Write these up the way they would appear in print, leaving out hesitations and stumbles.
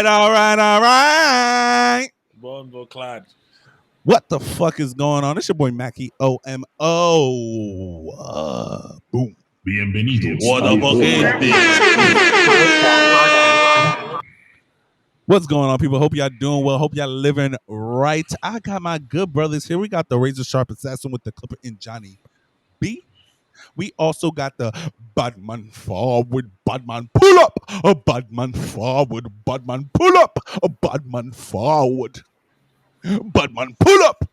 right. Bonvo clad. What the fuck is going on? It's your boy Mackie OMO. Boom. Bienvenidos. What the fuck is this? What's going on, people? Hope y'all doing well. Hope y'all living right. I got my good brothers here. We got the razor sharp assassin with the clipper in Johnny B. We also got the Badman forward, Badman pull up, a Badman forward, Badman pull up, a Badman forward, Badman pull up.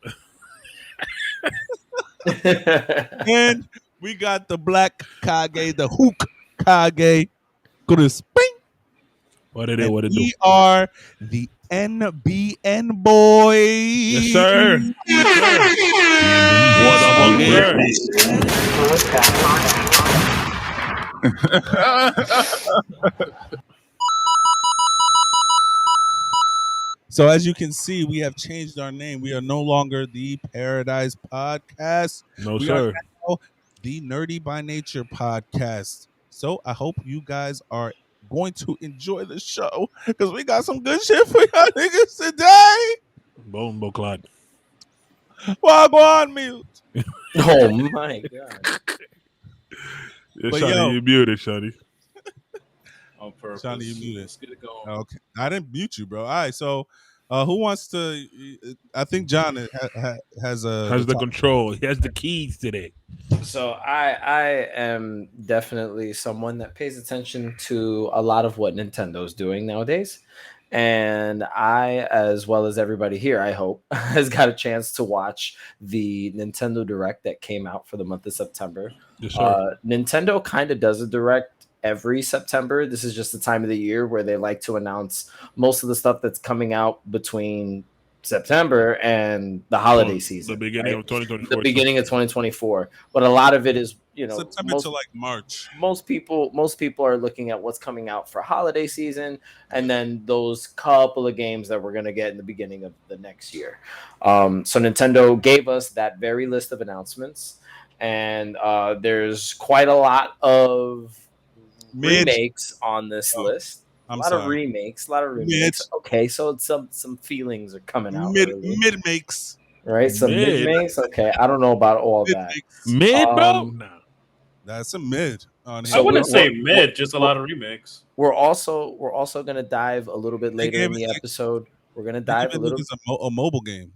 And we got the black Kage, the hook Kage. Go to spring. What it is? What it do? We are the NBN boys. Yes, sir. What the fuck is? So as you can see, we have changed our name. We are no longer the Paradise Podcast. No, we sir. are now the Nerdy by Nature Podcast. So I hope you guys are going to enjoy the show because we got some good shit for y'all niggas today. Bonvo clad. Well, go on mute. Oh my god. Yeah, But Shawty, yo. you muted, Shawty. On purpose. Shawty, you muted. Let's get it going. Okay, I didn't mute you, bro. All right, so who wants to? I think John has the control. He has the keys today. So I am definitely someone that pays attention to a lot of what Nintendo's doing nowadays. And I, as well as everybody here, I hope, has got a chance to watch the Nintendo Direct that came out for the month of September. Yes, sir. Nintendo kind of does a Direct every September. This is just the time of the year where they like to announce most of the stuff that's coming out between September and the holiday season. The beginning of 2024. The beginning of 2024. But a lot of it is, September to like March. Most people are looking at what's coming out for holiday season and then those couple of games that we're going to get in the beginning of the next year. So Nintendo gave us that very list of announcements, and there's quite a lot of remakes on this list. A lot of remakes. Okay, so some feelings are coming out. Mid makes. Right? Some mid makes. Okay, I don't know about all that. Mid, bro? No. That's a mid. I wouldn't say mid, just a lot of remakes. We're also going to dive a little bit later in the episode. We're going to dive a little bit. A mobile game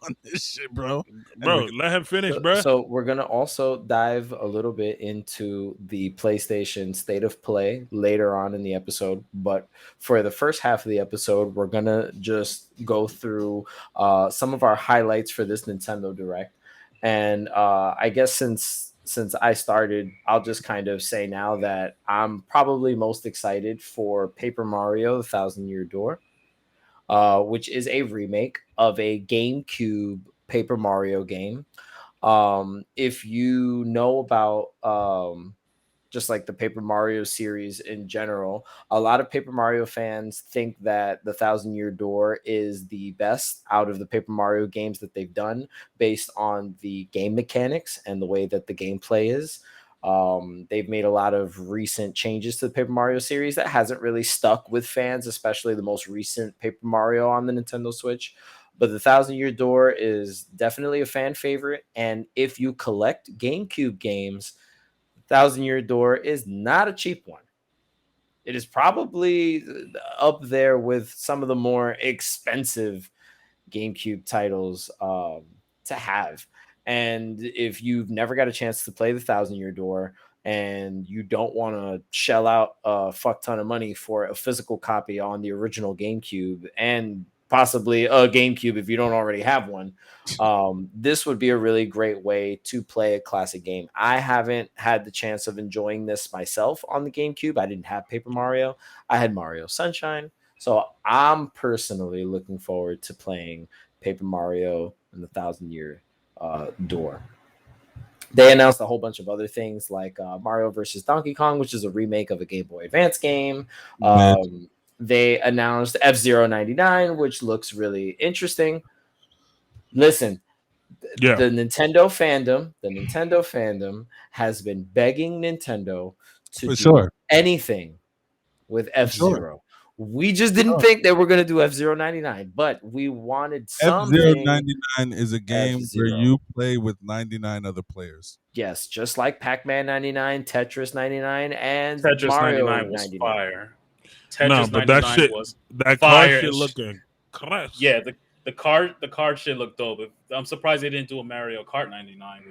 on this shit, bro. Bro, let him finish, bro. So we're going to also dive a little bit into the PlayStation State of Play later on in the episode. But for the first half of the episode, we're going to just go through some of our highlights for this Nintendo Direct. And I guess since I started, I'll just kind of say now that I'm probably most excited for Paper Mario: The Thousand-Year Door, which is a remake of a GameCube Paper Mario game. If you know about just like the Paper Mario series in general, a lot of Paper Mario fans think that the Thousand-Year Door is the best out of the Paper Mario games that they've done based on the game mechanics and the way that the gameplay is. They've made a lot of recent changes to the Paper Mario series that hasn't really stuck with fans, especially the most recent Paper Mario on the Nintendo Switch. But the Thousand-Year Door is definitely a fan favorite. And if you collect GameCube games, Thousand-Year Door is not a cheap one. It is probably up there with some of the more expensive GameCube titles to have. And if you've never got a chance to play the Thousand-Year Door and you don't want to shell out a fuck ton of money for a physical copy on the original GameCube and possibly a GameCube if you don't already have one, this would be a really great way to play a classic game. I haven't had the chance of enjoying this myself on the GameCube. I didn't have Paper Mario. I had Mario Sunshine. So I'm personally looking forward to playing Paper Mario and the Thousand-Year Door. They announced a whole bunch of other things like Mario versus Donkey Kong, which is a remake of a Game Boy Advance game. They announced F-Zero 99, which looks really interesting. Listen, the Nintendo fandom has been begging Nintendo to do anything with F-Zero. We just didn't think that we're gonna do F-Zero 99, but we wanted something. F-Zero 99 is a game F-Zero. where you play with 99 other players. Yes, just like Pac-Man 99, Tetris 99, and Tetris Mario 99 was 99. fire. Tetris No, but 99 that shit, was that fire. card shit looking crash. Yeah, the card shit looked dope. I'm surprised they didn't do a Mario Kart 99,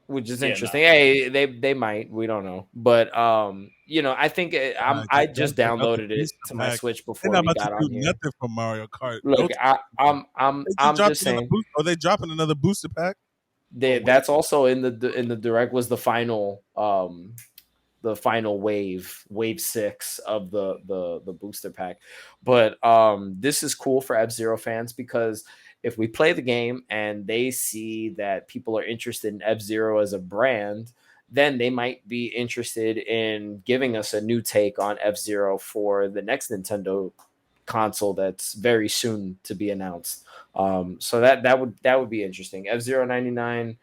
Which is Yeah, interesting. no. Hey, they might. We don't know, but I think I just downloaded it to my Switch They're before not we about got to on do here. nothing from Mario Kart. Look, I'm just saying. Are they dropping another booster pack? That's also in the direct was the final wave 6 of the booster pack. But this is cool for F-Zero fans because if we play the game and they see that people are interested in F-Zero as a brand, then they might be interested in giving us a new take on F-Zero for the next Nintendo console that's very soon to be announced. So that would be interesting. F-Zero 99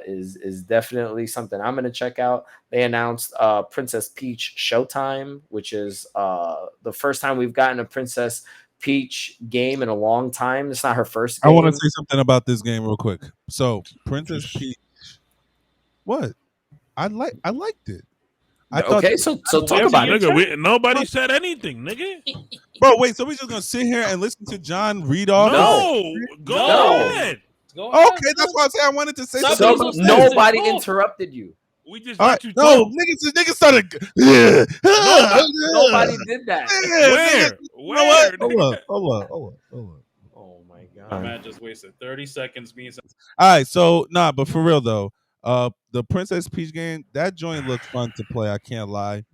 is definitely something I'm going to check out. They announced Princess Peach Showtime, which is the first time we've gotten a Princess Peach game in a long time. It's not her first game. I want to say something about this game real quick. So Princess Peach, what? I liked it. I thought, okay, so talk about it. Nigga, nobody said anything, nigga. Bro, wait, so we just gonna sit here and listen to John read off? No, go ahead. Okay, that's why I say I wanted to say So something. nobody interrupted you. We just All let right, you no, talk. niggas started. Nobody did that. Where? You know what? Where? Hold up. Oh my My god. man just wasted 30 seconds being All right, so but for real though, the Princess Peach game, that joint looked fun to play. I can't lie.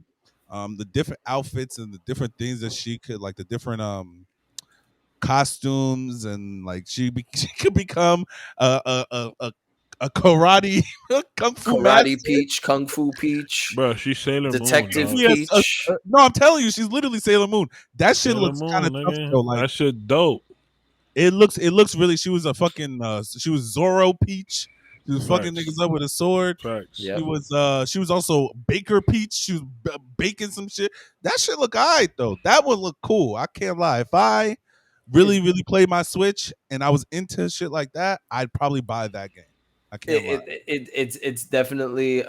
The different outfits and the different things that she could, like the different costumes, and like she could become a karate kung fu master. Peach, Kung Fu Peach, Bro, she's Sailor Detective Moon. Yes, Peach. no, I'm telling you, she's literally Sailor Moon. That shit Sailor looks Moon, kind of tough nigga. though. Like That shit dope. it looks really. She was a fucking she was Zorro Peach. She was fucking Facts. niggas up with a sword. Facts. Yep. She was also Baker Peach. She was baking some shit. That shit look alright though. That one look cool. I can't lie. If I really played my Switch and I was into shit like that, I'd probably buy that game. I can't lie. It's definitely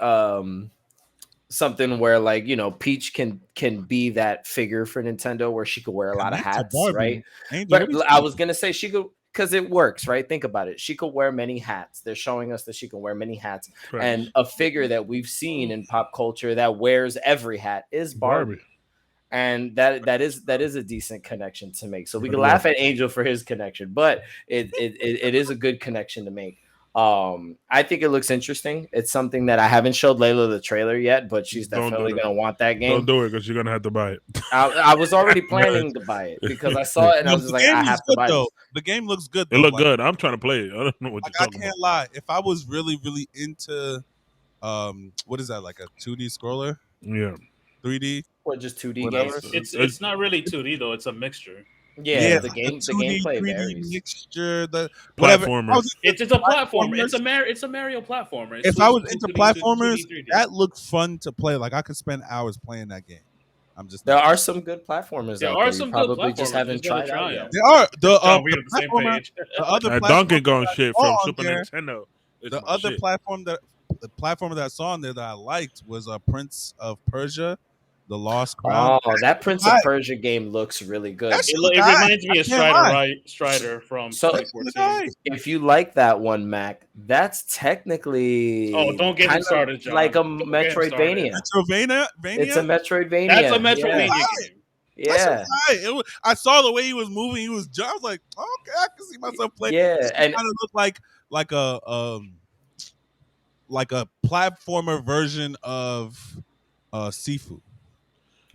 something where, like, Peach can be that figure for Nintendo where she could wear a lot of hats, right? But I was gonna say she could, because it works, right? Think about it. She could wear many hats. They're showing us that she can wear many hats. Facts. And a figure that we've seen in pop culture that wears every hat is Barbie. And that is a decent connection to make. So we can laugh at Angel for his connection, but it is a good connection to make. I think it looks interesting. It's something that I haven't showed Layla the trailer yet, but she's definitely gonna want that game. Don't do it because you're gonna have to buy it. I was already planning to buy it because I saw it and I was just like, I have to buy it. The game looks good. It looked good. I'm trying to play it. I don't know what you're talking about. I can't lie. If I was really into what is that, like a 2D scroller? Yeah. 3D? Or just 2D Whatever. games? It's not really 2D though. It's a mixture. Yeah, the gameplay 3D varies. mixture, the Platformer. It's a platformer. It's a Mario platformer. If I was into platformers, that looked fun to play. Like I could spend hours playing that game. There are some good platformers. There out are there. some You good probably platformers. just haven't tried out yet. There are the we on the same platformer, page. the other That platform Donkey Kong shit from on Super there, Nintendo. The other platform that I saw on there that I liked was Prince of Persia, The Lost Crown. Oh, that Prince of Persia game looks really good. It reminds me of Strider from 2014. If you like that one, Mac, that's technically don't get him started, John. like a Metroidvania. It's a Metroidvania. That's a Metroidvania game. Yeah. I saw the way he was moving. He was. I was like, okay, I can see myself playing. Yeah, and kind of looked like a platformer version of Sifu.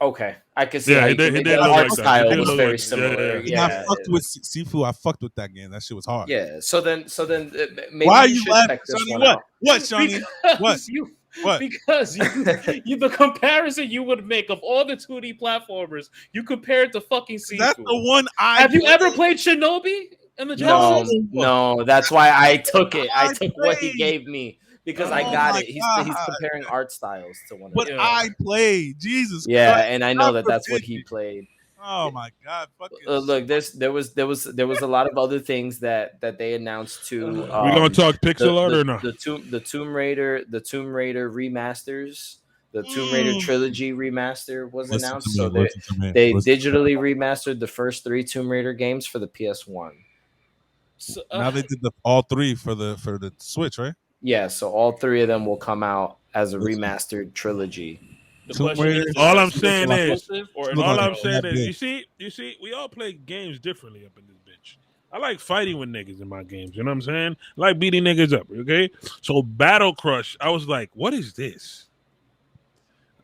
Okay, I can see. Yeah, the art style was very similar. Yeah. I fucked with Sifu. I fucked with that game. That shit was hard. Yeah. So then, maybe why are you you should laughing, check this Sonny? one What? out. What, Sonny? What? Because the comparison you would make of all the 2D platformers, you compare it to fucking Sifu. That's the one Have you ever played Shinobi in the No, that's why I took it. I took what he gave me because Oh I got my it. He's God. comparing art styles to one What another. I played, Jesus Yeah, Christ. and I know God that's what forbid he me. played. Oh my God, fucking Look, there was a lot of other things that they announced too. We gonna talk pixel art or no? the Tomb Raider remasters, the Tomb Raider trilogy remaster was announced. So they digitally remastered the first 3 Tomb Raider games for the PS1. So, now they did all 3 for the Switch, right? Yeah, so all 3 of them will come out as a Listen. remastered trilogy. the Tomb question Raider. is All that I'm saying is, exclusive or Look all like I'm a saying bad is, bitch. you see, we all play games differently up in this bitch. I like fighting with niggas in my games. You know what I'm saying? I like beating niggas up. Okay, so Battle Crush, I was like, what is this?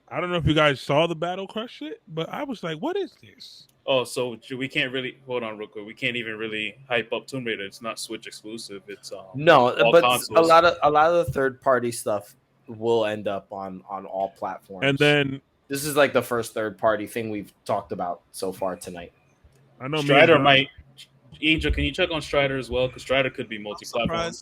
I don't know if you guys saw the Battle Crush shit, but I was like, what is this? Oh, so we can't really hold on real quick. We can't even really hype up Tomb Raider. It's not Switch exclusive. It's No, all but consoles. a lot of the third party stuff will end up on all platforms. And then this is like the first third party thing we've talked about so far tonight. I know Strider might. Angel, can you check on Strider as well? Because Strider could be multi-platform.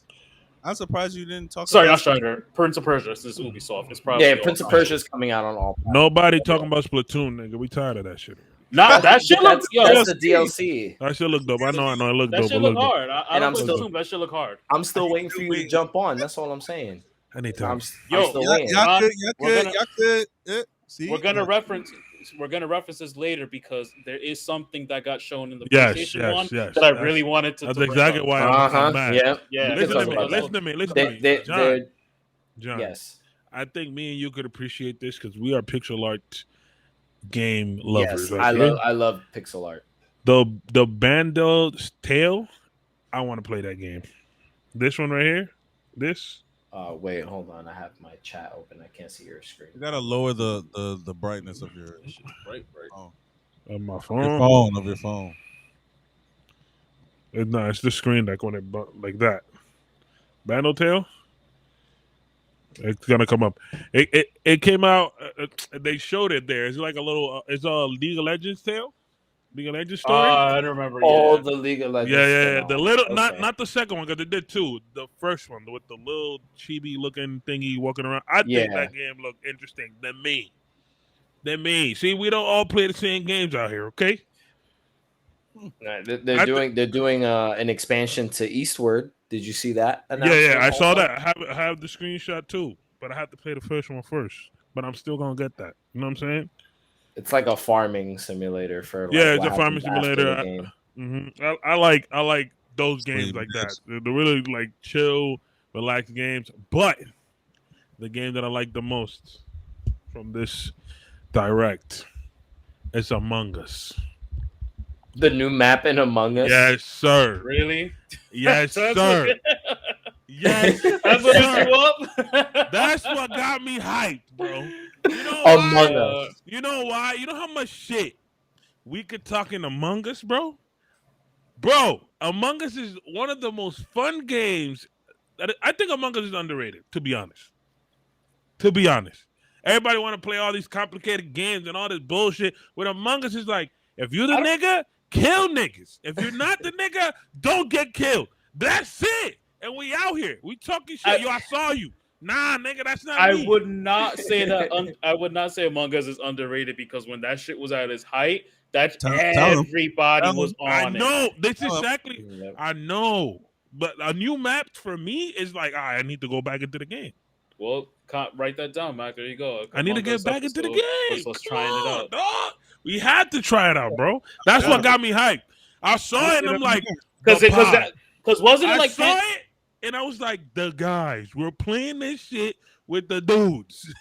I'm surprised you didn't talk Sorry, about not Strider. Prince of Persia. This is Ubisoft. It's probably Yeah, all Prince of consoles. Persia is coming out on all platforms. nobody talking about Splatoon, nigga. We tired of that shit. Nah, that shit look. That's the DLC. That shit look dope. I know. It look That dope. shit It look look dope. hard. I And don't I'm play still- Splatoon, but that shit look hard. I'm still waiting for you to jump on. That's all I'm saying. Anytime. I'm Yo, still Y'all waiting. could. See, We're gonna reference this later because there is something that got shown in the Yes, PlayStation one yes. that I really wanted to. That's bring exactly up. why I'm mad. Yeah. Yeah, We can Listen talk to me. about that. Listen to me. John. Yes. I think me and you could appreciate this because we are pixel art game lovers. Yes. Right here. I love pixel art. The Bando's Tale. I want to play that game. This one right here. This. Wait, hold on. I have my chat open. I can't see your screen. you gotta lower the brightness of your Right. On my your phone. phone. No, it's the screen like when it like that. Bando Tale. It's gonna come up. It came out. They showed it there. It's like a little. It's a League of Legends tale. League of Legends story. I don't remember. Oh, Yeah. the League of Legends. Yeah. The little, Okay. not the second one because they did two. The first one with the little chibi looking thingy walking around. I think that game looked interesting than me. See, we don't all play the same games out here. Okay. Right, they're doing an expansion to Eastward. Did you see that? Yeah. I saw that. I have the screenshot too, but I have to play the first one first. But I'm still gonna get that. You know what I'm saying? It's like a farming simulator for it's a farming simulator. I like those games like that. They're really like chill, relaxed games. But the game that I like the most from this direct is Among Us. The new map in Among Us. Yes, sir. Really? Yes, sir. Yes, That's what got you up. That's what got me hyped, bro. You know Among why? Us. You know why? You know how much shit we could talk in Among Us, bro? Bro, Among Us is one of the most fun games. I think Among Us is underrated, to be honest. Everybody want to play all these complicated games and all this bullshit. With Among Us, is like, if you're the nigga, kill niggas. If you're not the nigga, don't get killed. That's it. And we out here. We talking shit. Yo, I saw you. Nah, nigga, that's not me. I would not say that. I would not say Among Us is underrated because when that shit was at its height, everybody was on I know. it. This is exactly. I know. But a new map for me is like, I need to go back into the game. Well, write that down, Mac. There you go. I need to get back into the game. Let's trying it out. Dog. We had to try it out, bro. That's what got me hyped. I saw it and I'm like, because wasn't it like I saw it and I was like, the guys, we're playing this shit with the dudes.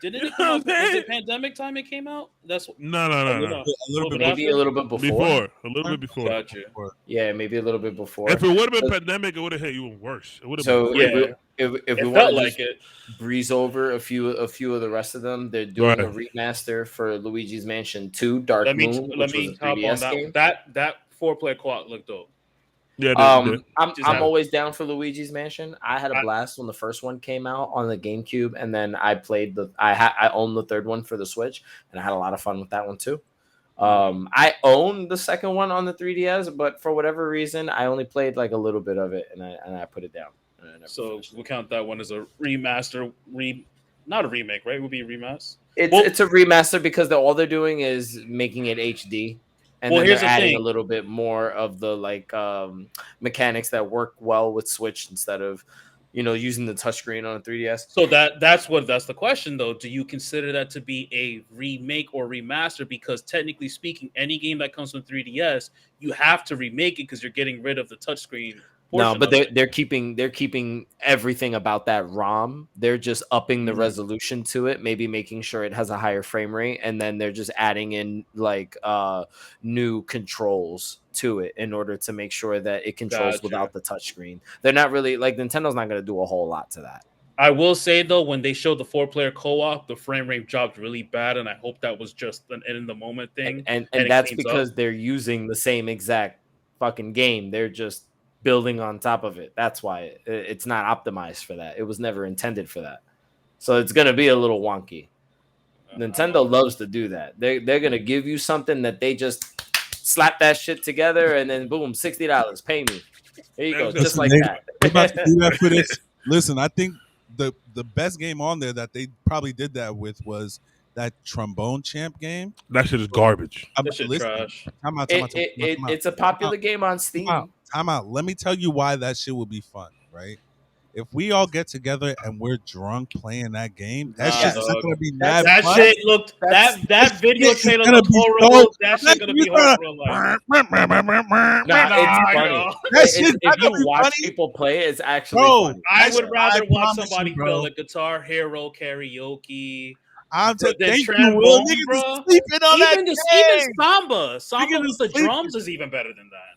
Didn't it come out? Was it pandemic time it came out? That's no. Maybe a little bit before. A little bit before. Gotcha. Yeah, maybe a little bit before. If it would have been pandemic, it would have hit even worse. It would have so been if we felt want to like it. breeze over a few of the rest of them, they're doing a remaster for Luigi's Mansion 2: Dark Moon, which was a 3DS game. That 4-player co-op looked dope. Yeah, I'm always down for Luigi's Mansion. I had a blast when the first one came out on the GameCube, and then I played I owned the third one for the Switch, and I had a lot of fun with that one too. I owned the second one on the 3DS, but for whatever reason, I only played like a little bit of it, and I put it down. So we'll count that one as a remaster. Not a remake, right? It would be a remaster. It's a remaster because all they're doing is making it HD, and then they're adding a little bit more of the mechanics that work well with Switch instead of using the touchscreen on a 3DS. So that's the question though. Do you consider that to be a remake or remaster? Because technically speaking, any game that comes from 3DS, you have to remake it because you're getting rid of the touchscreen. No, but they're keeping everything about that ROM. They're just upping the resolution to it, maybe making sure it has a higher frame rate, and then they're just adding in new controls to it in order to make sure that it controls without the touchscreen. They're not really Nintendo's not going to do a whole lot to that. I will say though, when they showed the 4-player co-op, the frame rate dropped really bad, and I hope that was just an in the moment thing. And that's because they're using the same exact fucking game. They're just building on top of it. That's why it's not optimized for that. It was never intended for that. So it's going to be a little wonky. Nintendo loves to do that. They're going to give you something that they just slap that shit together and then boom, $60, pay me. There you go. Just like that. They're about to do that for this. Listen, I think the best game on there that they probably did that with was that Trombone Champ game. That shit is garbage. That shit trash. It's a popular game on Steam. Time out. Let me tell you why that shit will be fun, right? If we all get together and we're drunk playing that game, that shit's not gonna be mad fun. That shit looked that video trailer looked horrible. That shit's gonna be horrible. It's funny. If you watch people play, it's actually funny. I would rather watch somebody play like Guitar Hero karaoke. I'm thank you, Will. Niggas sleeping on that game. Even Samba with the drums is even better than that.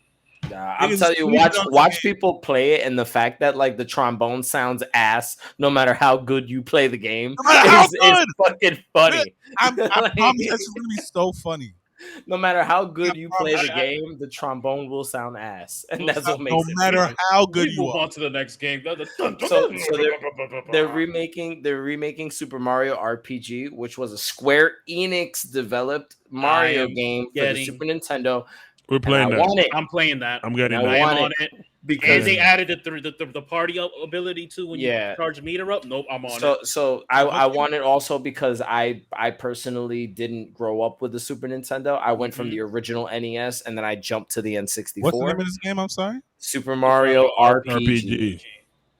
Nah, I'm telling you, watch people play it, and the fact that the trombone sounds ass, no matter how good you play the game, is fucking funny. I promise that's gonna be so funny. No matter how good you play the game, the trombone will sound ass, and that's what makes it. No matter how good you move on to the next game. So they're remaking Super Mario RPG, which was a Square Enix developed Mario game for the Super Nintendo. We're playing that. I'm playing that. I'm getting that. I want it. Because they added the party ability too when you charge meter up. Nope, I'm on it. So I want it also because I personally didn't grow up with the Super Nintendo. I went from the original NES and then I jumped to the N64. What's the name of this game? I'm sorry. Super Mario RPG.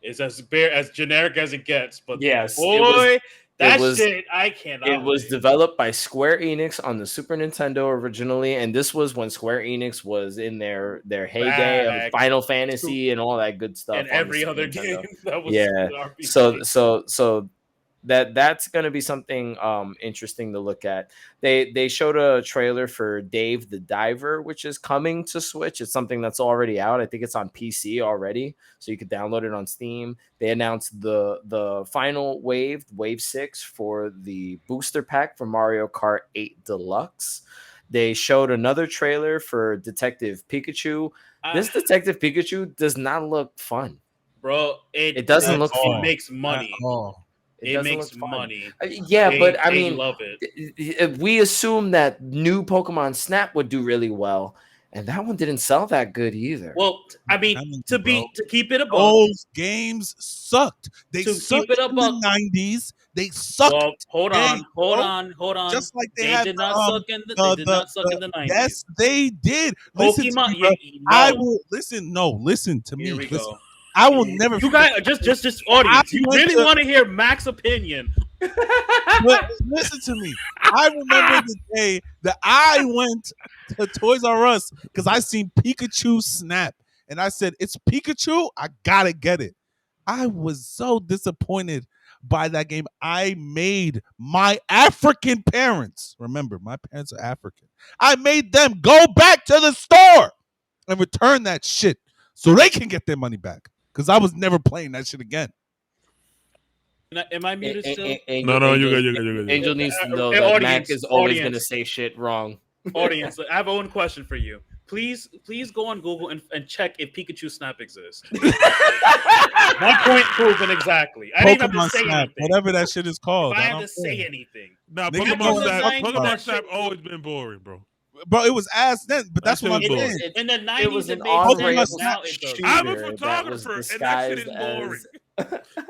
It's as generic as it gets, but yes, boy. Shit, I cannot. It was developed by Square Enix on the Super Nintendo originally, and this was when Square Enix was in their heyday of Final Fantasy and all that good stuff. And every other game that was RPG. So that's going to be something interesting to look at. They showed a trailer for Dave the Diver, which is coming to Switch. It's something that's already out. I think it's on PC already, so you could download it on Steam. They announced the final wave 6 for the booster pack for Mario Kart 8 Deluxe. They showed another trailer for Detective Pikachu. This Detective Pikachu does not look fun, bro. It doesn't look fun. It makes money. It makes money. But I mean, love it. We assume that new Pokemon Snap would do really well, and that one didn't sell that good either. Well, I mean, to keep it above, those games sucked. They sucked in the 90s. They sucked. Well, hold on. Just like they did not suck in the 90s. Yes, they did. Pokemon. Listen to me. Here we go. I will never. You guys just audience. You really want to hear Mac's opinion? But listen to me. I remember the day that I went to Toys R Us because I seen Pikachu Snap, and I said, "It's Pikachu. I gotta get it." I was so disappointed by that game. I made my African parents. Remember, my parents are African. I made them go back to the store and return that shit so they can get their money back. Because I was never playing that shit again. Am I muted still? No, you're good. Angel needs to know that Mac is always going to say shit wrong. Audience, I have one question for you. Please go on Google and check if Pikachu Snap exists. My point proven exactly. I didn't have to say anything. Whatever that shit is called. I have to say anything. Nah, Pokemon Snap always been boring, bro. Bro, it was ass then, but that's what I'm It saying. In the It was 90s, an it made sense. on-rail Now it doesn't. I'm a shooter that was photographer, and that shit disguised is boring. as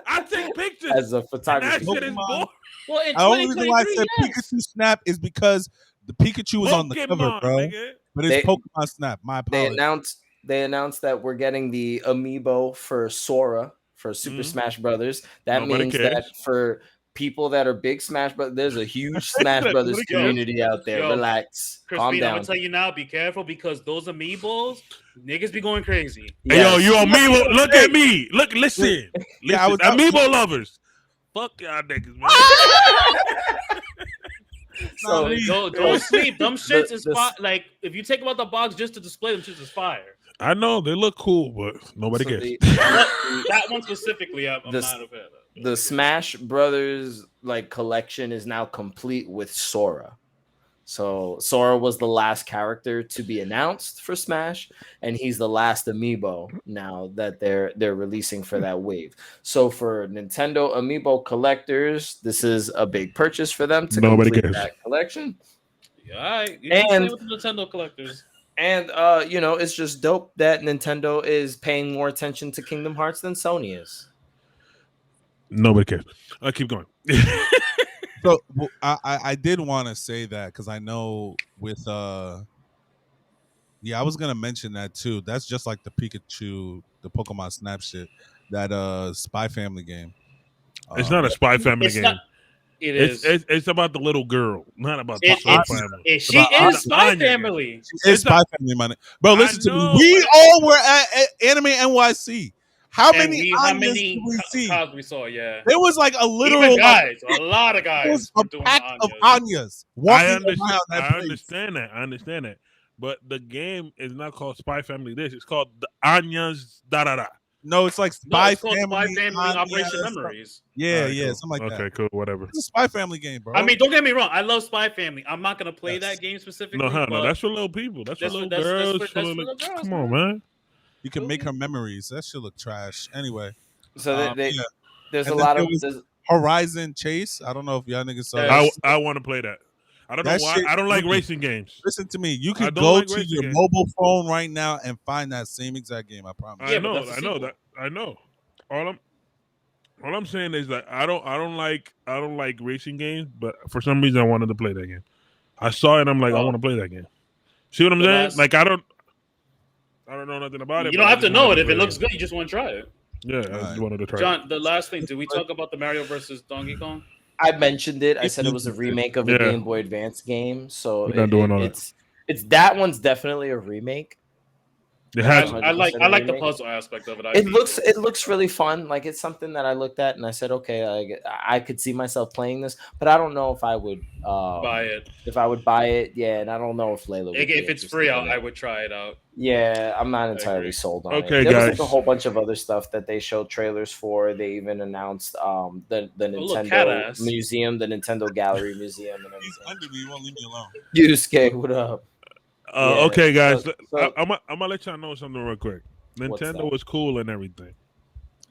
I take pictures, as a and that photography shit is game. boring. Well, in The only reason why I 2023, said yes. Pikachu Snap is because the Pikachu was on the cover, Pokemon, bro. nigga. But it's They- Pokemon Snap. My They apologies. announced that we're getting the amiibo for Sora for Super Mhm. Smash Brothers. That Nobody means cares. that for people that are big Smash Brothers, there's a huge Smash Nobody Brothers cares. community out there. Yo, Relax, calm Crispin, I'm down. gonna tell you now, be careful because those amiibos, niggas be going crazy. Hey, yo, Yes. you amiibo? Look at me. Listen. Yeah, I was- amiibo lovers. Fuck y'all niggas, man. So Don't sleep. Them shits is the- fire. Like if you take them out the box just to display them, shits is fire. I know they look cool, but nobody so cares. That one specifically, I'm The- not a fan of. the Smash Brothers like collection is now complete with Sora. So Sora was the last character to be announced for Smash, and he's the last amiibo now that they're releasing for that wave. So for Nintendo amiibo collectors, this is a big purchase for them to Nobody complete cares. that collection. Yeah, all right. You And- and with the Nintendo collectors. And it's just dope that Nintendo is paying more attention to Kingdom Hearts than Sony is. Nobody cares. I'll keep going. So I did want to say that because I know with I was gonna mention that too. That's just like the Pikachu, the Pokemon Snap shit, that Spy Family game. It's not a Spy Family It's game. not. It is. It's about the little girl, not about the It- Spy it's- Family. She about is Spy Anya. Family. It's It's Spy Family money, bro. I Listen to know, me. We but- all were at Anime NYC. How And many how Anyas many did we see? cogs we saw? Yeah. There was like a literal Even like, guys, a lot of there guys was were a doing pack the of Anyas. Anyas I walking understand. around that I place. understand that. I understand that. But the game is not called Spy Family. It's called the Anya's da da da. No, it's like No, Spy it's called Family. Spy Family Anya, Operation something- Memories. Yeah, Alright, yeah, cool. something like Okay, that. cool, whatever. It's a Spy Family game, bro. I mean, don't get me wrong. I love Spy Family. I'm not gonna play Yes. that game specifically. No, but that's for little people. That's for That's little for- that's- girls. that's for little- little girls, Come on, man. you can make her memories. That shit look trash. Anyway, So yeah. there's And a then lot there of was Horizon Chase. I don't know if y'all niggas saw that. Yes. I want to play that. I don't know That why. shit I don't like really- racing games. Listen to me. You I can don't go like to racing your games. mobile phone right now and find that same exact game. I promise. I Yeah, but know. that's a I know sequel. that. I know. All I'm saying is that I don't like racing games, but for some reason I wanted to play that game. I saw it and I'm like, I Oh. want to play that game. See what I'm The saying? last- Like I don't know nothing about it. You but don't I have to just know wanted it. If play it the looks game. good, you just want to try it. Yeah, I just Alright. wanted to try. John, the last thing, did we talk about the Mario versus Donkey Kong? I mentioned it. I said it was a remake of a Yeah. Game Boy Advance game. So We're not doing all it's that one's definitely a remake. It I, has. I like the remake. puzzle aspect of it. It looks really fun. Like it's something that I looked at and I said, okay, I could see myself playing this, but I don't know if I would buy it. If I would buy it, yeah, and I don't know if Layla would. If be it's free, interested in I it. would try it out. Yeah, I'm not agree. entirely sold on Okay, it. There was guys. like a whole bunch of other stuff that they showed trailers for. They even announced the look, Nintendo cat-ass. Museum, the Nintendo Gallery Museum, and He's everything. under me. He won't leave me alone. Yusuke, what up? Yeah, Okay, guys. so- I'm gonna let y'all know something real quick. What's Nintendo that? was cool and everything.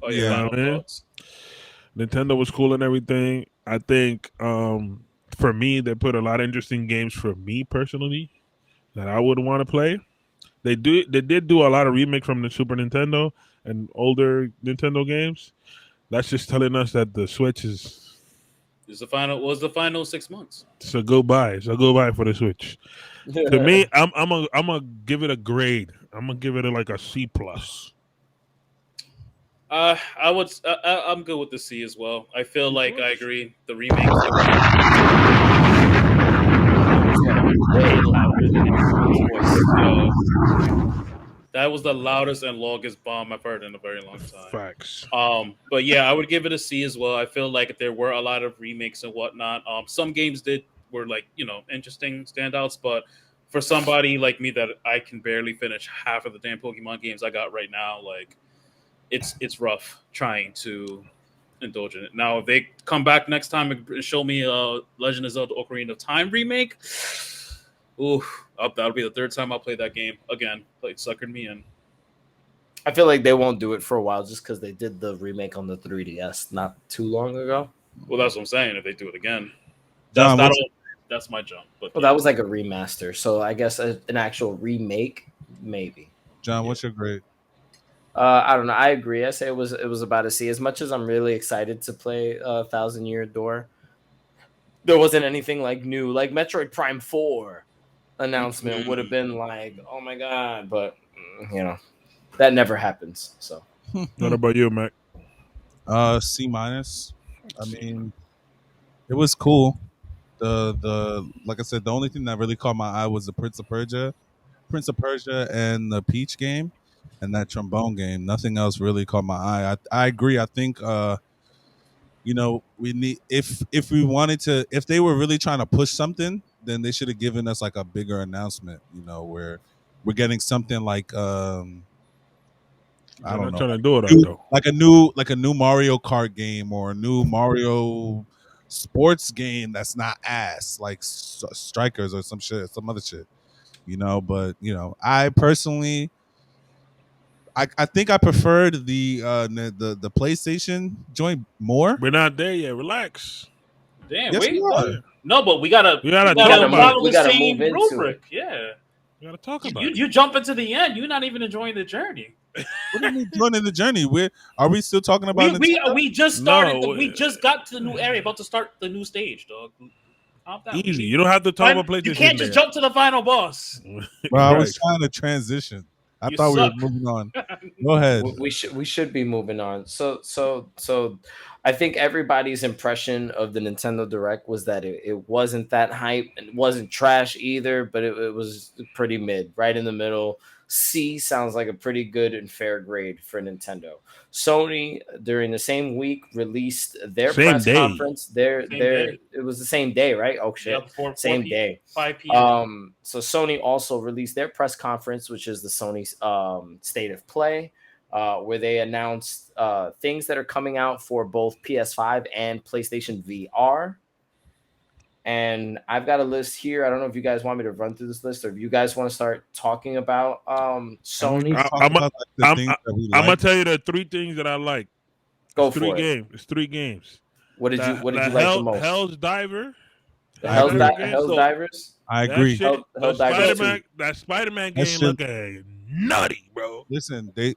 Oh Yeah, yeah, final man. thoughts? Nintendo was cool and everything. I think for me, they put a lot of interesting games for me personally that I would want to play. They did do a lot of remakes from the Super Nintendo and older Nintendo games. That's just telling us that the Switch is Was the final 6 months? so go buy for the Switch. To me, I'm gonna give it a grade. I'm gonna give it like a C plus. I'm good with the C as well. I feel like I agree. The remake. Way louder than his voice. That was the loudest and longest bomb I've heard in a very long time. Facts. But yeah, I would give it a C as well. I feel like there were a lot of remakes and whatnot. Some games were like, interesting standouts, but for somebody like me that I can barely finish half of the damn Pokemon games I got right now, like it's rough trying to indulge in it. Now, if they come back next time and show me Legend of Zelda: Ocarina of Time remake, ooh, that'll be the third time I'll play that game again. Like suckered me in. I feel like they won't do it for a while just because they did the remake on the 3DS not too long ago. Well, that's what I'm saying. If they do it again, John, that'll That's my jump. But Well, that was like a remaster, so I guess an actual remake, maybe. John, what's your grade? I don't know. I agree. I say it was about a C. As much as I'm really excited to play Thousand Year Door, there wasn't anything like new. Like Metroid Prime 4 announcement would have been like, oh my god, but you know, that never happens. So What about you, Mac? C minus. I mean, it was cool. The like I said, the only thing that really caught my eye was the Prince of Persia, and the Peach game, and that trombone game. Nothing else really caught my eye. I agree. I think we need if we wanted to, if they were really trying to push something, then they should have given us like a bigger announcement. Where we're getting something like I They're don't not know, trying to do that though. like a new Mario Kart game or a new Mario sports game that's not ass like Strikers or some other shit. But I personally, I think I preferred the PlayStation joint more. We're not there yet. Relax. damn, Yes, we wait, what? are. No, but we gotta talk about follow we the gotta same move into rubric. it. Yeah, We gotta talk about you it. you jump into the end. You're not even enjoying the journey. What do you mean joining the journey? Are we still talking about Nintendo? We just started. No, We just got to the new area. About to start the new stage, dog. Calm down. Easy. You don't have to talk about PlayStation. You can't just jump to the final boss. Bro, I was Right. trying to transition. I You thought suck. we were moving on. Go ahead. we should be moving on. So I think everybody's impression of the Nintendo Direct was that it wasn't that hype and it wasn't trash either, but it was pretty mid, right in the middle. C sounds like a pretty good and fair grade for Nintendo. Sony during the same week released their Same press day. conference. Same day. It was the same day, right? Oh shit. Yep, Same day. 5 p.m. So Sony also released their press conference, which is the Sony State of Play, where they announced things that are coming out for both PS5 and PlayStation VR. And I've got a list here. I don't know if you guys want me to run through this list or if you guys want to start talking about Sony. I'm I'm gonna tell you the three things that I like. Go It's for three it. games. It's three games. What did you like the most? Hell's Diver. The I Hell's, agree. Hell's Divers. I agree. That, Hell Divers that Spider-Man That game shit- look nutty, bro. Listen, they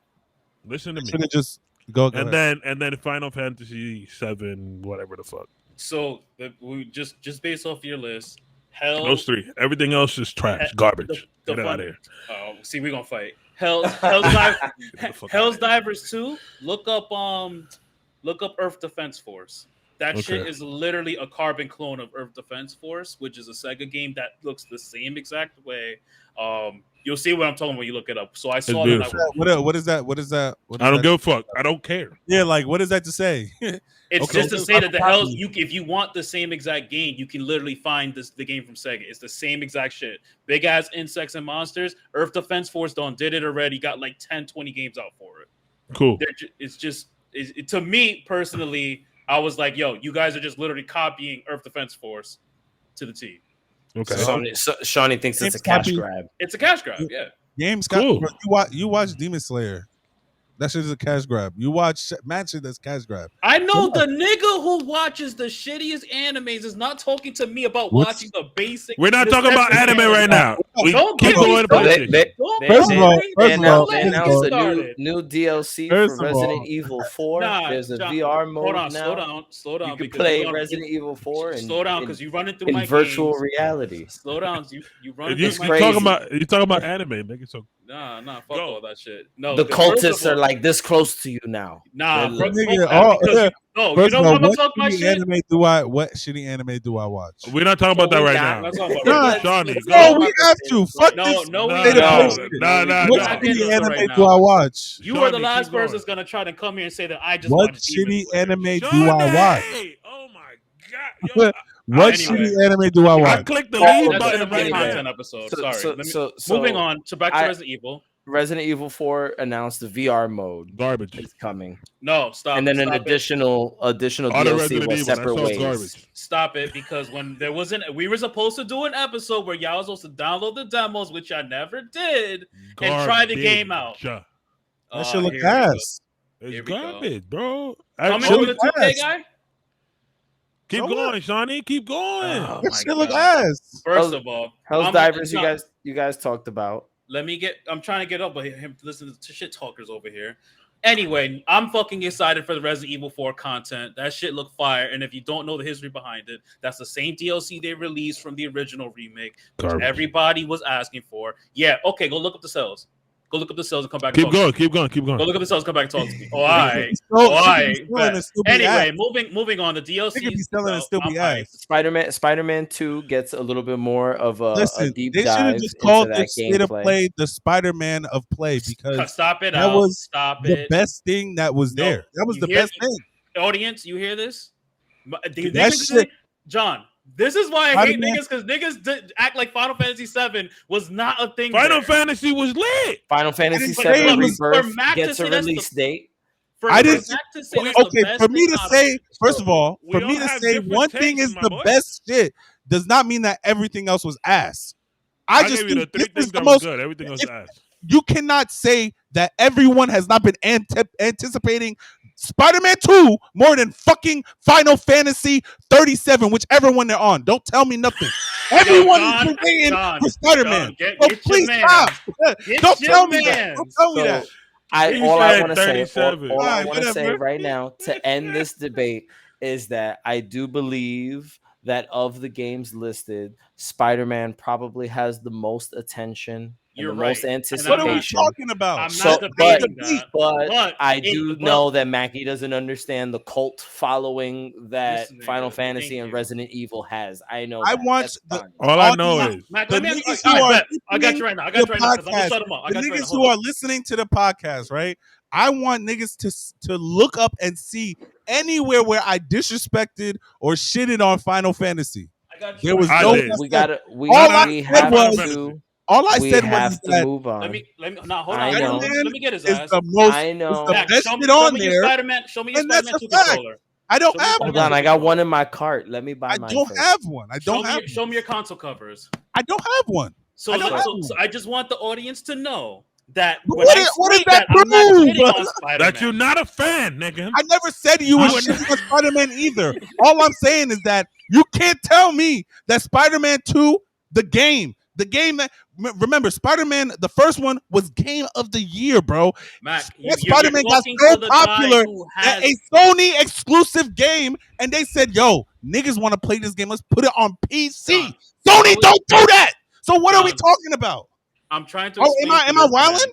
Listen to me. should have just go And ahead. then Final Fantasy 7, whatever the fuck. So we just based off your list, Those three. Everything else is trash, garbage. the Get out fun- of here. See, we're gonna fight. Hell's Get the fuck Hell's outta here. Divers 2. Look up Earth Defense Force. That shit Okay. is literally a carbon clone of Earth Defense Force, which is a Sega game that looks the same exact way. You'll see what I'm talking about when you look it up. So I saw that. beautiful. What is that? What is that? What is I don't that? give a fuck. I don't care. Yeah, like what is that to say? It's Okay. just to say that the Copy. Hell's if you want the same exact game, you can literally find the game from Sega. It's the same exact shit. Big ass insects and monsters. Earth Defense Force did it already. Got like 10, 20 games out for it. Cool. To me personally, I was like, yo, you guys are just literally copying Earth Defense Force to the T. Okay. Shawnee thinks it's a cash grab. It's a cash grab, yeah. Games Cool. bro, you watch Demon Slayer. That shit is a cash grab. You watch Match, that's cash grab. I know the nigga who watches the shittiest animes is not talking to me about watching the basic. We're not talking about anime right now. We Don't keep get me going to started. PlayStation. First of all, They announced First of all, the new DLC First for of all- Resident Evil 4. Nah, There's a John, VR mode hold on, now. slow down. You can because play you Resident Evil 4 and slow down because you running through in my virtual games. reality. Slow down, you running You through my crazy. talking about anime, nigga. So Nah, fuck Go. all that shit. No, The first of cultists are all- like this close to you now. nah, They're bro, like- Nigga, fuck that, because First you of know all, what I'm what talking about shitty shit. what shitty anime do I watch? we're not talking about that right now. Let's talk about Nah, that. Shawnee, let's go. No, talk we about have this. to. Fuck No, this. no, we Nah, State of don't. Play shit. nah, What We're nah. not getting shitty into it anime right do now. I watch? You are the Shawnee, last keep going. person that's gonna try to come here and say that I just What watch Demon shitty Slayer. anime do Shawnee! I watch? Oh my god. Yo, What Anyway. shitty anime do I I watch? clicked the Oh, leave That's button gonna be right a now. content episode. So- Sorry. so- Moving on to back to I- Resident Evil. Resident Evil 4 announced the VR mode Garbage. is coming. No, stop. And then an stop it. additional All the DLC Resident with Evil. separate That's all ways. garbage. Stop it, because when there wasn't, we were supposed to do an episode where y'all was supposed to download the demos, which I never did, and try the game out. Garbage. That shit look Here we go. ass. Here It's we go. garbage, bro. Coming Shit with look a 2K ass. guy? Keep going, Shawnee. Keep going. Oh That my shit look God. ass. First of all, Helldivers, you guys talked about. I'm trying to get up, but him listen to shit talkers over here. Anyway, I'm fucking excited for the Resident Evil 4 content. That shit look fire. And if you don't know the history behind it, that's the same DLC they released from the original remake, which everybody was asking for. Yeah, okay, go look up the sales. Go look up the sales and come back. Keep going. Keep going. Keep going. Go look up the sales. Come back and talk to me. All right. All right. Anyway, moving on. The DLC. Spider-Man 2 gets a little bit more of a deep they dive. They should have just called it State of Play the Spider-Man of Play because stop it. That was stop the it. best thing that was there. That was the best thing. Audience, you hear this? John. This is why I hate niggas, because niggas act like Final Fantasy VII was not a thing. Final Fantasy was lit. Final Fantasy VII Rebirth gets a release date. I didn't. Okay, for me to say, first of all, for me to say one thing is the best shit does not mean that everything else was ass. I just gave you the three things that was good. Everything else ass. You cannot say that everyone has not been anticipating Spider-Man 2 more than fucking Final Fantasy 37, whichever one they're on. Don't tell me nothing. Everyone is waiting for Spider-Man. Please stop. Don't tell me that. Don't tell me that. All I want to say right now to end this debate is that I do believe that of the games listed, Spider-Man probably has the most attention. You're the right. most anticipation. What are we talking about? I'm not debating that. But I do know that Mackie doesn't understand the cult following that Final Fantasy and Resident Evil has. I know. I want all I know is Mac, I got you right now. I got you right now because I'm gonna shut them up. The niggas who are listening to the podcast, right? I want niggas to look up and see anywhere where I disrespected or shitted on Final Fantasy. There was no. All I said was that move on. Let me hold on. Let me get his ass. The most, I know. The best shit on there. Show me your Spider-Man 2 controller. I don't have one. Hold on, I got one in my cart. Let me buy mine. I don't have one. Show me your console covers. I don't have one. So I just want the audience to know that what does that prove? That you're not a fan, nigga. I never said you were shitting on Spider-Man either. All I'm saying is that you can't tell me that Spider-Man 2, the game that remember Spider-Man, the first one was game of the year, bro. Mac, Spider-Man got so popular at a Sony exclusive game, and they said, "Yo, niggas want to play this game. Let's put it on PC." Sony don't do that. So what are we talking about? I'm trying to. Am I wilding?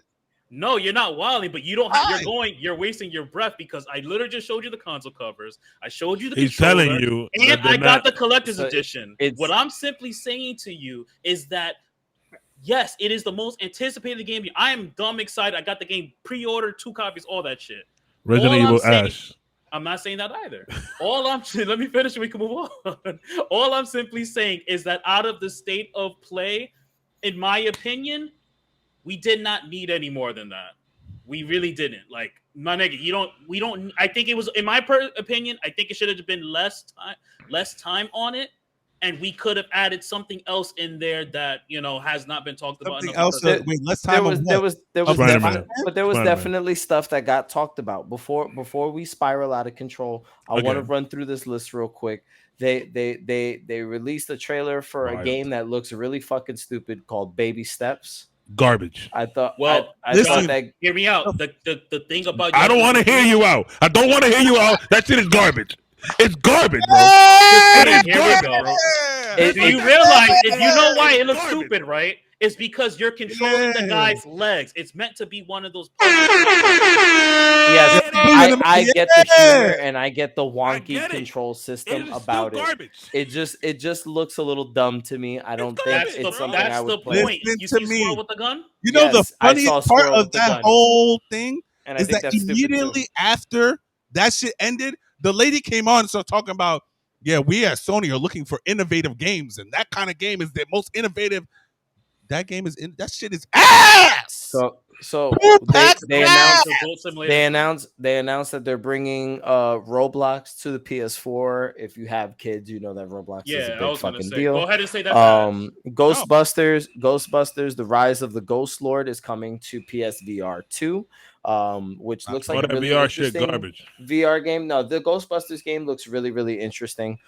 No, you're not wilding, but you don't have. You're wasting your breath because I literally just showed you the console covers. I showed you the. He's telling you, and I got the collector's edition. What I'm simply saying to you is that yes, it is the most anticipated game. I am dumb excited. I got the game pre-ordered, 2 copies, all that shit. Resident Evil Ash. I'm not saying that either. Let me finish and we can move on. All I'm simply saying is that out of the state of play, in my opinion, we did not need any more than that. We really didn't. Like, my nigga, we don't. I think it was, in my opinion, I think it should have been less time on it, and we could have added something else in there that has not been talked about. Something else. Less time. There was definitely stuff that got talked about before we spiral out of control. I want to run through this list real quick. They released a trailer for a game that looks really fucking stupid called Baby Steps. Garbage. I thought. Well, I thought that. Hear me out. The thing about I don't want to hear you out. I don't want to hear you out. That shit is garbage. It's garbage, bro. Here we go. Do you realize? You know why it looks stupid, right? It's because you're controlling the guy's legs. It's meant to be one of those. Yes, I get the humor and I get the wonky control system about it. It just looks a little dumb to me. I don't think it's something I would play. Point. You see Squirrel with the gun? You know the funniest part of that whole thing is that immediately after that shit ended, the lady came on and started talking about, we at Sony are looking for innovative games, and that kind of game is the most innovative. That game is in. That shit is ass. So Who they packs they ass? announced they announced that they're bringing Roblox to the PS4. If you have kids, you know that Roblox is a Yeah, I big was gonna fucking say. deal. Go ahead and say that's ass. Ghostbusters, The Rise of the Ghost Lord is coming to PSVR 2, which looks like All a that really VR shit interesting garbage. VR game. No, the Ghostbusters game looks really, really interesting.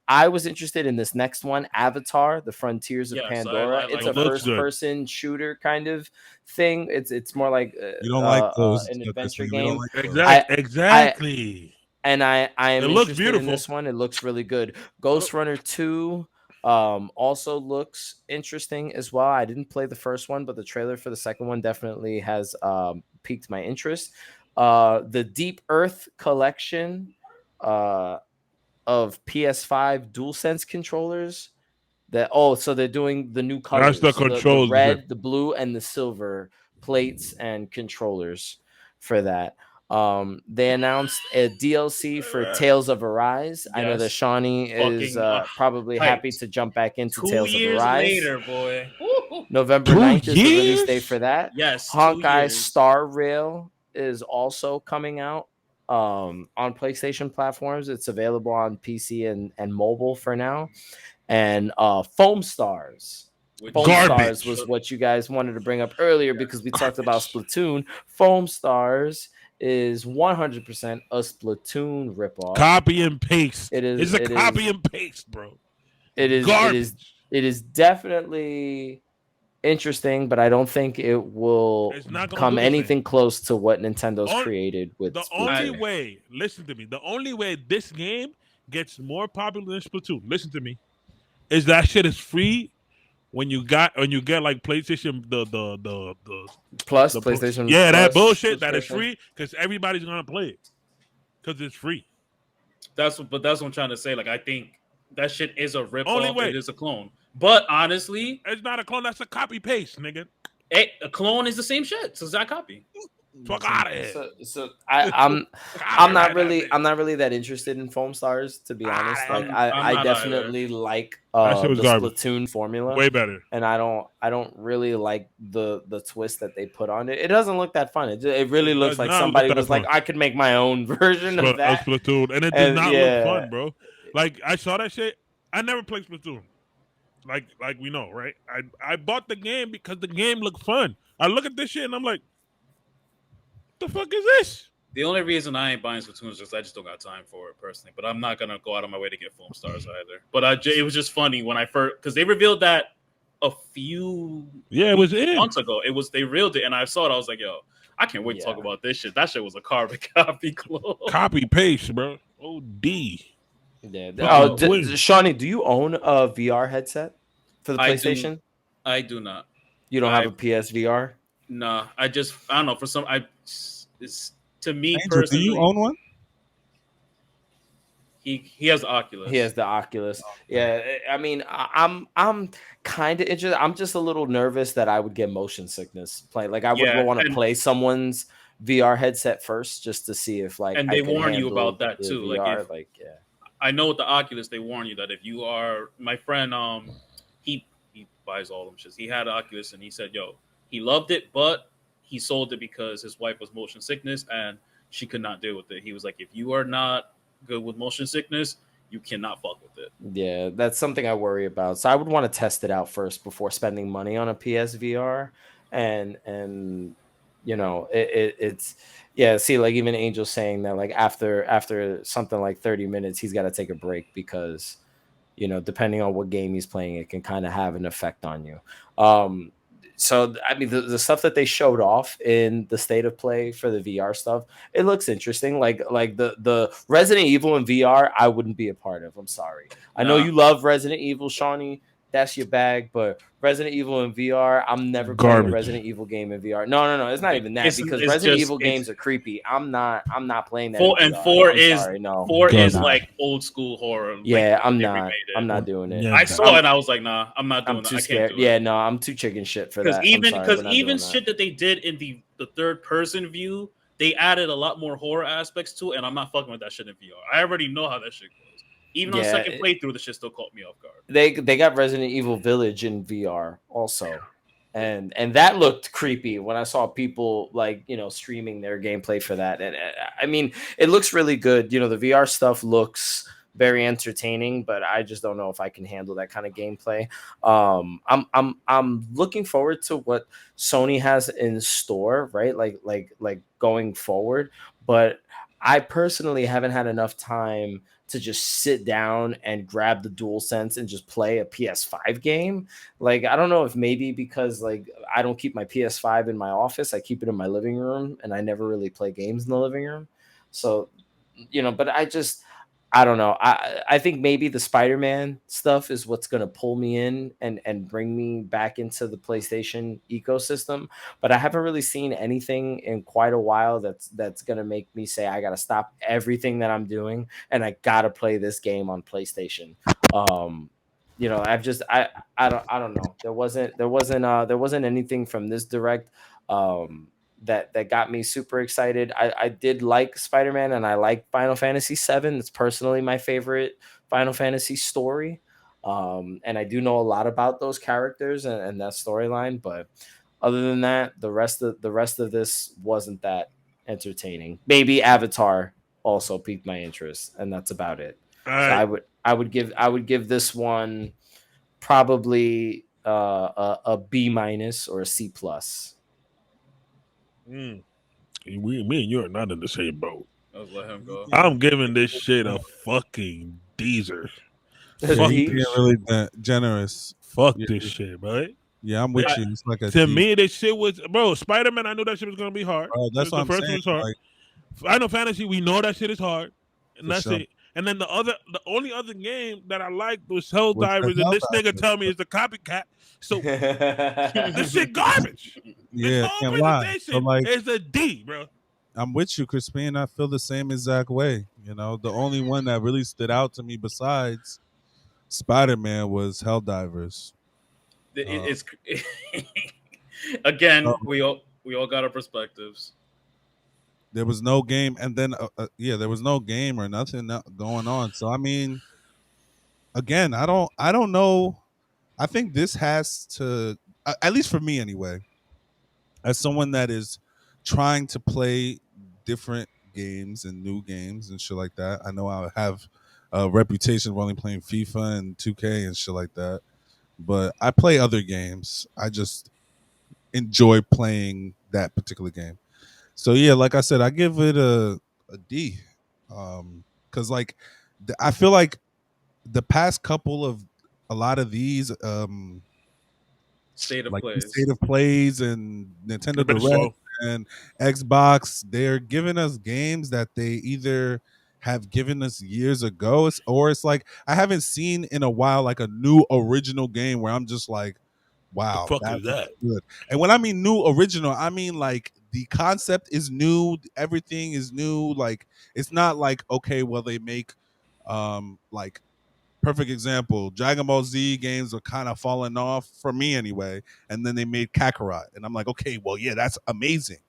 I was interested in this next one, Avatar: The Frontiers of Yes, Pandora. I It's like a It looks good. first-person shooter kind of thing. It's more like You don't like those an adventure We don't game. like those. Exactly. I am It looks interested in beautiful. this one. It looks really good. Ghost Runner 2 also looks interesting as well. I didn't play the first one, but the trailer for the second one definitely has piqued my interest. The Deep Earth collection of PS5 DualSense controllers. So they're doing the new That's colors, the the controls. red, the blue, and the silver plates and controllers for that. They announced a DLC for Tales of Arise. I know that Yes. Shawnee is Fucking, probably hyped. happy to jump back into 2 Tales of years Arise. later, boy. Woo-hoo. November 2 9th is the release years? date for that. Yes, 2 Honkai years. Star Rail is also coming out on PlayStation platforms. It's available on PC and mobile for now. And Foam Stars. Foam Garbage. Stars was what you guys wanted to bring up earlier because we talked about Splatoon. Foam Stars is 100% a Splatoon ripoff. Copy and paste. It is. It's a copy and paste, bro. It is. Garbage. It is definitely interesting, but I don't think it will It's not gonna come do the anything same. close to what Nintendo's On- created with The Splatoon. only way, listen to me, the only way this game gets more popular than Splatoon, listen to me, is that shit is free when you get like PlayStation the Plus the PlayStation. yeah, that Plus bullshit that is subscription. free because everybody's gonna play it because it's free. That's what I'm trying to say. Like, I think that shit is a rip Only off. way. It is a clone. But honestly, It's not a clone. That's a copy paste, nigga. a clone is the same shit. It's a exact copy. Fuck out of here. So I'm not really that interested in Foam Stars, to be honest. Like I'm I not definitely like That shit the was garbage. Splatoon formula. Way better. And I don't really like the twist that they put on it. It doesn't look that fun. It really looks does like not look somebody that was like, fun. I could make my own version of that. Splatoon, and it did not look fun, bro. Like I saw that shit. I never played Splatoon. Like we know, right? I bought the game because the game looked fun. I look at this shit and I'm like, the fuck is this? The only reason I ain't buying Splatoon is just I just don't got time for it personally. But I'm not gonna go out of my way to get Foam Stars either. But it was just funny when I first, because they revealed that a few it was in months ago. They revealed it, and I saw it. I was like, yo, I can't wait to talk about this shit. That shit was a carbon copy clone. Copy paste, bro. OD. Yeah. Shawnee, do you own a VR headset for the PlayStation? I do not. You don't have a PSVR? Nah, I don't know. For some, it's to me Angel, personally. do you own one? He has the Oculus. He has the Oculus. Yeah, I mean, I'm kind of interested. I'm just a little nervous that I would get motion sickness playing. Like I would want to play someone's VR headset first just to see if like. And they warn you about that too. VR, I know with the Oculus they warn you that if you are my friend, he buys all them shits. He had an Oculus and he said, yo, he loved it, but he sold it because his wife was motion sickness and she could not deal with it. He was like, if you are not good with motion sickness, you cannot fuck with it. Yeah, that's something I worry about. So I would want to test it out first before spending money on a PSVR. And you know, it's see, like even Angel saying that like after something like 30 minutes, he's got to take a break because, you know, depending on what game he's playing, it can kind of have an effect on you. So, I mean, the stuff that they showed off in the state of play for the VR stuff, it looks interesting. Like the Resident Evil in VR, I wouldn't be a part of. I'm sorry. I know you love Resident Evil, Shawnee. That's your bag. But Resident Evil in VR, I'm never playing a Resident Evil game in VR. No. It's not even that because Resident Evil games are creepy. I'm not playing that. 4 is like old school horror. Yeah, like, I'm not doing it. Yeah, I saw it and I was like, nah, I'm not doing I'm too scared. Yeah, no, I'm too chicken shit for that. Because even shit that they did in the third person view, they added a lot more horror aspects to it, and I'm not fucking with that shit in VR. I already know how that shit goes. Even on second playthrough, the shit still caught me off guard. They got Resident Evil Village in VR also. And that looked creepy when I saw people like, streaming their gameplay for that. And I mean, it looks really good. The VR stuff looks very entertaining, but I just don't know if I can handle that kind of gameplay. I'm looking forward to what Sony has in store, right? Like going forward, but I personally haven't had enough time to just sit down and grab the DualSense and just play a PS5 game. Like, I don't know if maybe because like I don't keep my PS5 in my office, I keep it in my living room, and I never really play games in the living room. So, but I don't know. I think maybe the Spider-Man stuff is what's going to pull me in and bring me back into the PlayStation ecosystem. But I haven't really seen anything in quite a while that's going to make me say I got to stop everything that I'm doing and I got to play this game on PlayStation. I don't know. There wasn't anything from this direct that got me super excited. I did like Spider-Man and I like Final Fantasy VII. It's personally my favorite Final Fantasy story. And I do know a lot about those characters and that storyline, but other than that, the rest of this wasn't that entertaining. Maybe Avatar also piqued my interest, and that's about it. So I would give this one probably a B- or a C+. Me and you are not in the same boat. Let's let him go. I'm giving this shit a fucking Deezer. Being really generous. Fuck this shit, bro. Yeah, I'm with you. It's like to me, this shit was Spider-Man. I knew that shit was gonna be hard. That's what I'm saying. Was hard. Final Fantasy, we know that shit is hard, and that's it. And then the only other game that I liked was Helldivers, and this nigga tell me it's a copycat. So this shit garbage. Yeah, can't lie. So like, it's a D, bro. I'm with you, Crispin. I feel the same exact way. The only one that really stood out to me besides Spider-Man was Helldivers. It's again, we all got our perspectives. There was no game, and then there was no game or nothing going on. So I mean, again, I don't know. I think this has to, at least for me anyway, as someone that is trying to play different games and new games and shit like that. I know I have a reputation of only playing FIFA and 2K and shit like that, but I play other games. I just enjoy playing that particular game. So yeah, like I said, I give it a D, because like I feel like the past couple of a lot of these state of plays and Nintendo Direct and Xbox, they're giving us games that they either have given us years ago, or it's like I haven't seen in a while like a new original game where I'm just like, wow, the fuck is that? Good. And when I mean new original, I mean like the concept is new, everything is new. Like it's not like, okay, well they make like perfect example, Dragon Ball Z games are kind of falling off for me anyway, and then they made Kakarot and I'm like, okay, well yeah, that's amazing.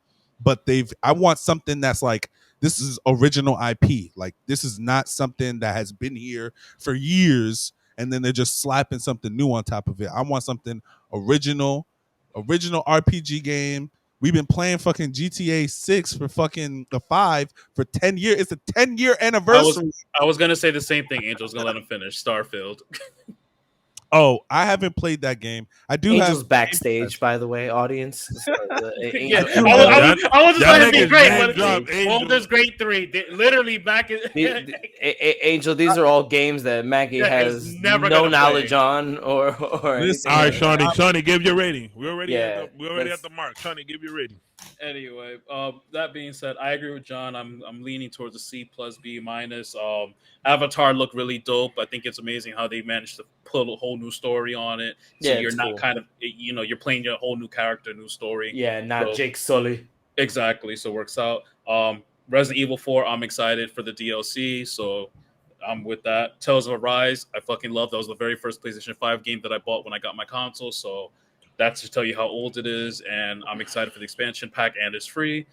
But I want something that's like, this is original IP. Like this is not something that has been here for years and then they're just slapping something new on top of it. I want something original RPG game. We've been playing fucking GTA 6 for fucking the 5 for 10 years. It's a 10-year anniversary. I was gonna say the same thing. Angel's gonna let him finish. Starfield. Oh, I haven't played that game. I do Angel's have backsstage, by the way, audience. Yeah, I was just trying to be great, but Boulder's Great 3. Literally back in Angel, these are all games that Mackie has never no knowledge play. on or all right, Shawnee, give your rating. We're already at the mark. Shawnee, give your rating. Anyway, that being said, I agree with John. I'm leaning towards a C plus B minus. Avatar looked really dope. I think it's amazing how they managed to put a whole new story on it. So you're not kind of, you're playing your whole new character, new story. Yeah, not Jake Sully. Exactly. So it works out. Resident Evil 4, I'm excited for the DLC. So I'm with that. Tales of Arise, I fucking love. That was the very first PlayStation 5 game that I bought when I got my console. So that's to tell you how old it is, and I'm excited for the expansion pack, and it's free.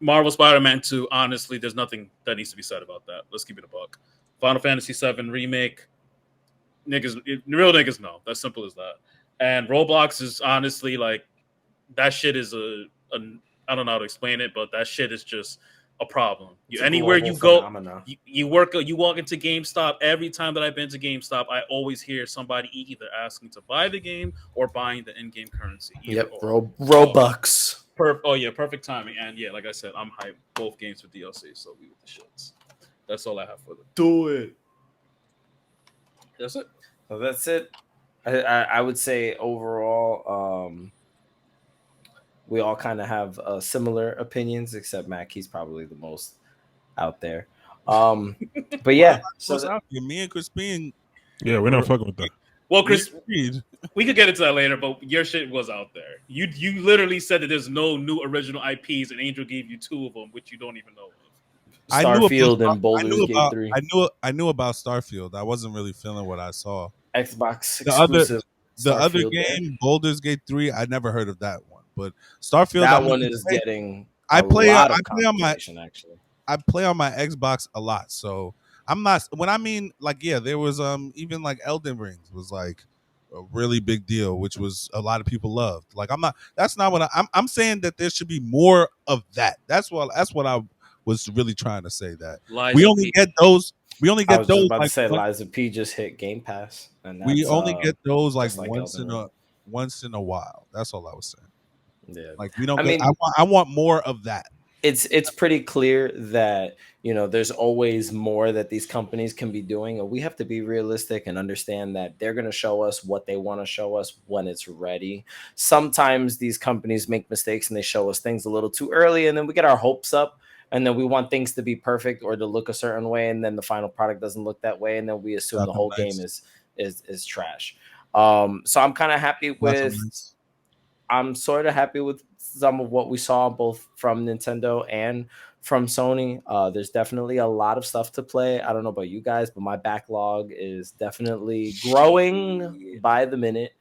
Marvel Spider-Man 2, honestly, there's nothing that needs to be said about that. Let's keep it a buck. Final Fantasy VII remake. Real niggas know. That's simple as that. And Roblox is honestly like that shit is a I don't know how to explain it, but that shit is just a problem. It's a Anywhere global you go, phenomena. you walk into GameStop. Every time that I've been to GameStop, I always hear somebody either asking to buy the game or buying the in-game currency. Either Yep, or. Robux. Perfect timing. And yeah, like I said, I'm hyped. Both games for DLC, so we with the shits. That's all I have for them. Do it. That's it. So that's it. I would say overall, we all kind of have similar opinions, except Mac. He's probably the most out there. But yeah, so me and Crispin. Yeah, we're not fucking with that. Well, Chris, we could get into that later, but your shit was out there. You literally said that there's no new original IPs, and Angel gave you 2 of them, which you don't even know of. Starfield and Baldur's Gate 3. I knew about Starfield. I wasn't really feeling what I saw. Xbox exclusive. The other game, Baldur's Gate 3, I never heard of that one. But Starfield, that one is getting I play on my actually. I play on my Xbox a lot, so I'm not. When I mean like, yeah, there was even like Elden Ring was like a really big deal, which was a lot of people loved. Like I'm not. That's not what I'm saying. That there should be more of that. That's what I was really trying to say. That Liza we only P. get those. We only get I was those. just about like, to say, Liza P just hit Game Pass, and that's, we only get those like like once in a while. That's all I was saying. Yeah, like we don't. I mean, I want more of that. It's pretty clear that there's always more that these companies can be doing, and we have to be realistic and understand that they're going to show us what they want to show us when it's ready. Sometimes these companies make mistakes and they show us things a little too early, and then we get our hopes up, and then we want things to be perfect or to look a certain way, and then the final product doesn't look that way, and then we assume the whole game is trash. So I'm kind of happy with. I'm sort of happy with some of what we saw both from Nintendo and from Sony. There's definitely a lot of stuff to play. I don't know about you guys, but my backlog is definitely growing by the minute.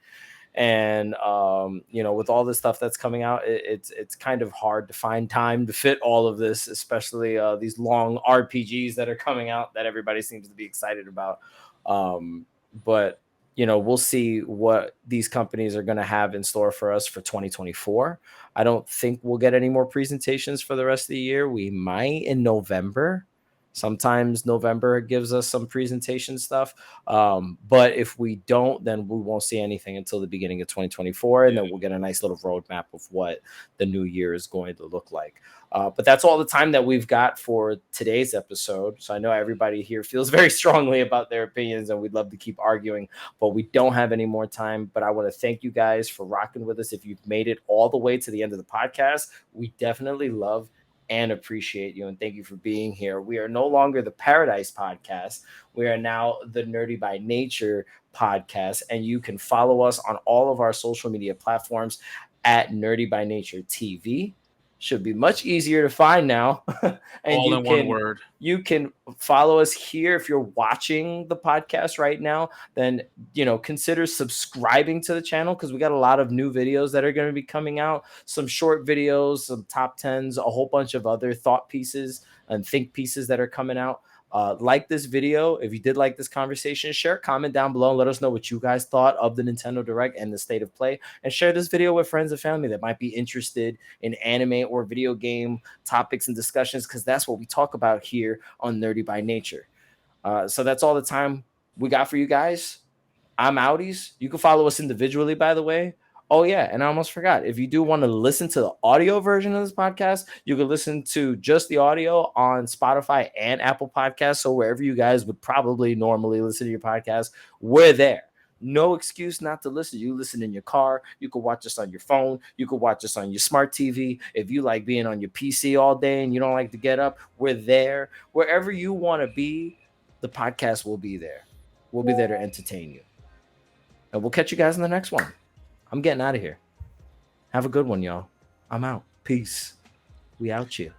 And with all this stuff that's coming out, it's kind of hard to find time to fit all of this, especially these long RPGs that are coming out that everybody seems to be excited about. But we'll see what these companies are going to have in store for us for 2024. I don't think we'll get any more presentations for the rest of the year. We might in November. Sometimes November gives us some presentation stuff. But if we don't, then we won't see anything until the beginning of 2024. And then we'll get a nice little roadmap of what the new year is going to look like. But that's all the time that we've got for today's episode. So I know everybody here feels very strongly about their opinions, and we'd love to keep arguing, but we don't have any more time. But I want to thank you guys for rocking with us. If you've made it all the way to the end of the podcast, we definitely love and appreciate you, and thank you for being here. We are no longer the Paradise Podcast. We are now the Nerdy by Nature Podcast, and you can follow us on all of our social media platforms at Nerdy by Nature TV. Should be much easier to find now. And all in one word. You can follow us here. If you're watching the podcast right now, then consider subscribing to the channel, because we got a lot of new videos that are going to be coming out. Some short videos, some top 10s, a whole bunch of other thought pieces and think pieces that are coming out. Like this video. If you did like this conversation, share a comment down below and let us know what you guys thought of the Nintendo Direct and the state of play, and share this video with friends and family that might be interested in anime or video game topics and discussions, because that's what we talk about here on Nerdy by Nature. So that's all the time we got for you guys. I'm Outies. You can follow us individually, by the way. Oh, yeah, and I almost forgot. If you do want to listen to the audio version of this podcast, you can listen to just the audio on Spotify and Apple Podcasts. So wherever you guys would probably normally listen to your podcast, we're there. No excuse not to listen. You listen in your car. You can watch us on your phone. You can watch us on your smart TV. If you like being on your PC all day and you don't like to get up, we're there. Wherever you want to be, the podcast will be there. We'll be there to entertain you. And we'll catch you guys in the next one. I'm getting out of here. Have a good one, y'all. I'm out. Peace. We out you.